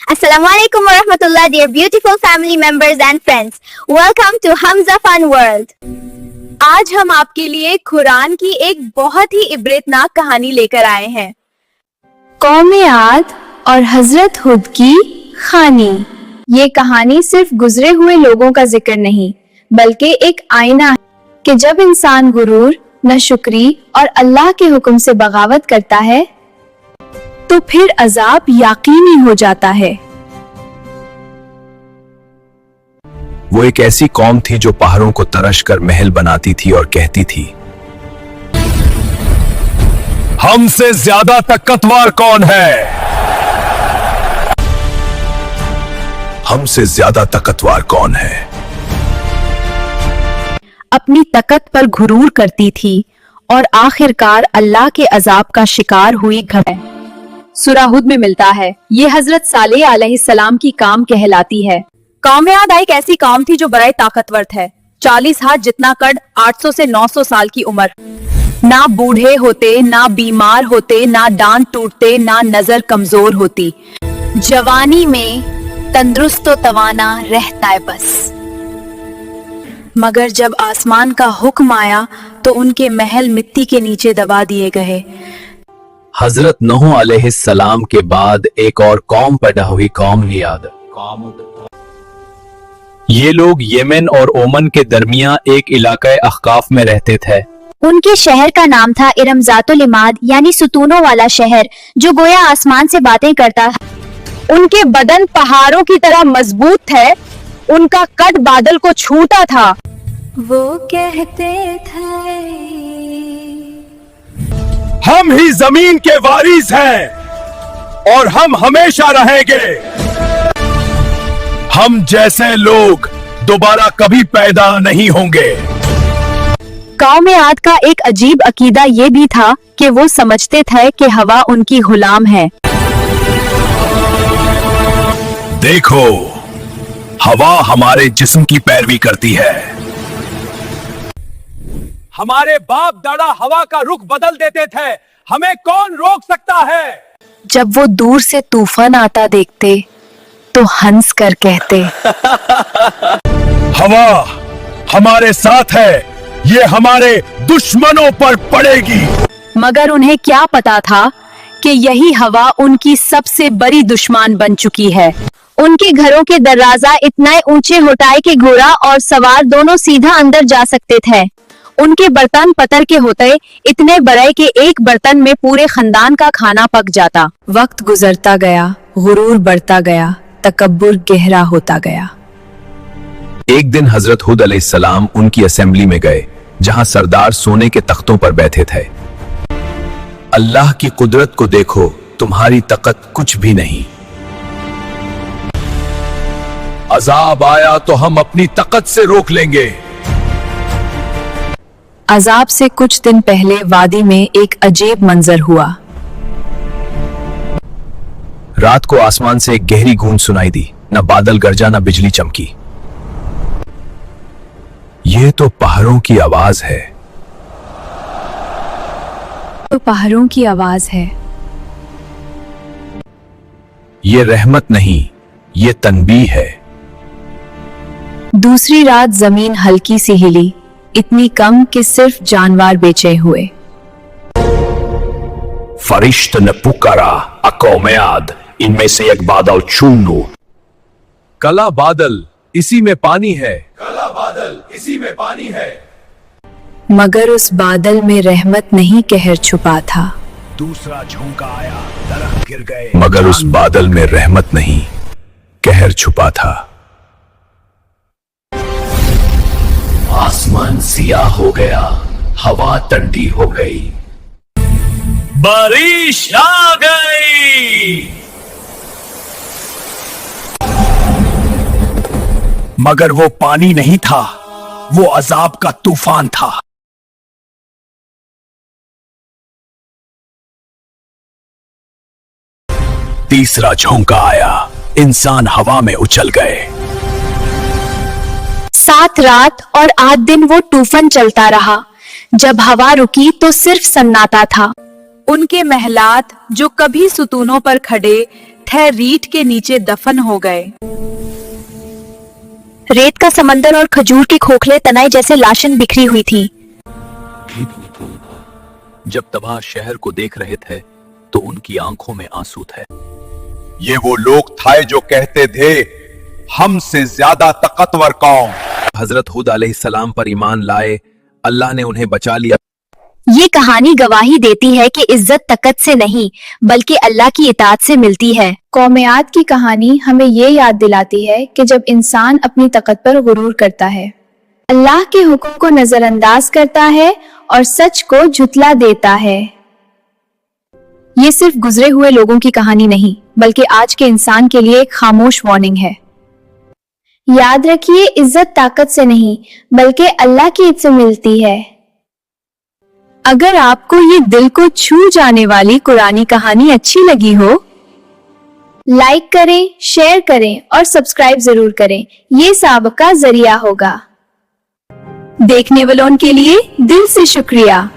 Assalamualaikum warahmatullah, dear beautiful family members and friends. Welcome to Hamza Fun World. आज हम आपके लिए कुरान की एक बहुत ही इबरतनाक कहानी लेकर आए हैं। कौम आद और हजरत हुद की खानी। ये कहानी सिर्फ गुजरे हुए लोगों का जिक्र नहीं, बल्कि एक आईना है कि जब इंसान गुरूर, नाशुक्री और अल्लाह के हुक्म से बगावत करता है तो फिर अजाब यकीनी हो जाता है। वो एक ऐसी कौम थी जो पहाड़ों को तरश कर महल बनाती थी और कहती थी, हमसे ज्यादा ताकतवर कौन है? हमसे ज्यादा ताकतवर कौन है? अपनी ताकत पर गुरूर करती थी और आखिरकार अल्लाह के अजाब का शिकार हुई। सूरह हुद में मिलता है, ये हजरत सालेह अलैहिस्सलाम की काम कहलाती है। कौम आद एक ऐसी कौम थी जो बड़े ताकतवर थे। 40 हाथ जितना कद, 800 से 900 साल की उम्र। ना बूढ़े होते, ना बीमार होते, ना दांत टूटते, ना नजर कमजोर होती। जवानी में तंदुरुस्त तो तवाना रहता है बस। मगर जब आसमान का हुक्म आया तो उनके महल मिट्टी के नीचे दबा दिए गए। हजरत नूह अलैहिस्सलाम के बाद एक और कौम पैदा हुई, कौम नियाद। ये लोग यमन और ओमन के दरमिया एक इलाका अहकाफ में रहते थे। उनके शहर का नाम था इरमजातुल इमाद, यानी सुतूनों वाला शहर, जो गोया आसमान से बातें करता है। उनके बदन पहाड़ों की तरह मजबूत थे, उनका कद बादल को छूता था। वो कहते थे, हम ही जमीन के वारिस हैं और हम हमेशा रहेंगे। हम जैसे लोग दोबारा कभी पैदा नहीं होंगे। कौम आद का एक अजीब अकीदा ये भी था कि वो समझते थे कि हवा उनकी गुलाम है। देखो, हवा हमारे जिस्म की पैरवी करती है। हमारे बाप दादा हवा का रुख बदल देते थे, हमें कौन रोक सकता है? जब वो दूर से तूफान आता देखते तो हंस कर कहते, हवा हमारे साथ है, ये हमारे दुश्मनों पर पड़ेगी। मगर उन्हें क्या पता था कि यही हवा उनकी सबसे बड़ी दुश्मन बन चुकी है। उनके घरों के दरवाजा इतने ऊंचे होटाए कि घोड़ा और सवार दोनों सीधा अंदर जा सकते थे। उनके बर्तन पत्थर के होते इतने बड़े कि एक बर्तन में पूरे खानदान का खाना पक जाता। वक्त गुजरता गया, गुरूर बढ़ता गया, तकब्बुर गहरा होता गया। एक दिन हजरत हुद अलैहिस्सलाम उनकी असेंबली में गए, जहां सरदार सोने के तख्तों पर बैठे थे। अल्लाह की कुदरत को देखो, तुम्हारी ताकत कुछ भी नहीं। अजाब आया तो हम अपनी ताकत से रोक लेंगे। अजाब से कुछ दिन पहले वादी में एक अजीब मंजर हुआ। रात को आसमान से एक गहरी गूंज सुनाई दी, न बादल गरजा न बिजली चमकी। ये तो पहाड़ों की आवाज है। तो पहाड़ों की आवाज है। ये रहमत नहीं, ये तनबीह है। दूसरी रात जमीन हल्की सी हिली, इतनी कम कि सिर्फ जानवर बेचे हुए। फरिश्त ने पुकारा, कौम आद, इनमें से एक बादल चुन लो। काला बादल, इसी में पानी है। काला बादल, इसी में पानी है। मगर उस बादल में रहमत नहीं, कहर छुपा था। दूसरा झोंका आया, दरख्त गिर गए। मगर उस बादल में रहमत नहीं, कहर छुपा था। आसमान सियाह हो गया, हवा ठंडी हो गई, बारिश आ गई। मगर वो पानी नहीं था, वो अजाब का तूफान था। तीसरा झोंका आया, इंसान हवा में उछल गए। 7 रात और 8 दिन वो तूफान चलता रहा। जब हवा रुकी तो सिर्फ सन्नाटा था। उनके महलात जो कभी सुतूनों पर खड़े पत्थर रीठ के नीचे दफन हो गए। रेत का समंदर और खजूर के खोखले तनाई जैसे लाशन बिखरी हुई थी। जब तबाह शहर को देख रहे थे तो उनकी आंखों में आंसू थे। ये वो लोग थे जो कहते थे हमसे ज्यादा ताकतवर कौम। हजरत हुद अलैहिस्सलाम पर ईमान लाए, अल्लाह ने उन्हें बचा लिया। ये कहानी गवाही देती है कि इज्जत ताकत से नहीं बल्कि अल्लाह की इताअत से मिलती है। कौम आद की कहानी हमें ये याद दिलाती है कि जब इंसान अपनी ताकत पर गुरूर करता है, अल्लाह के हुक्म को नजरअंदाज करता है और सच को झुतला देता है। ये सिर्फ गुजरे हुए लोगों की कहानी नहीं बल्कि आज के इंसान के लिए एक खामोश वार्निंग है। याद रखिए, इज्जत ताकत से नहीं बल्कि अल्लाह की इज्जत से मिलती है। अगर आपको ये दिल को छू जाने वाली कुरानी कहानी अच्छी लगी हो, लाइक करें, शेयर करें और सब्सक्राइब जरूर करें। ये सबका जरिया होगा। देखने वालों के लिए दिल से शुक्रिया।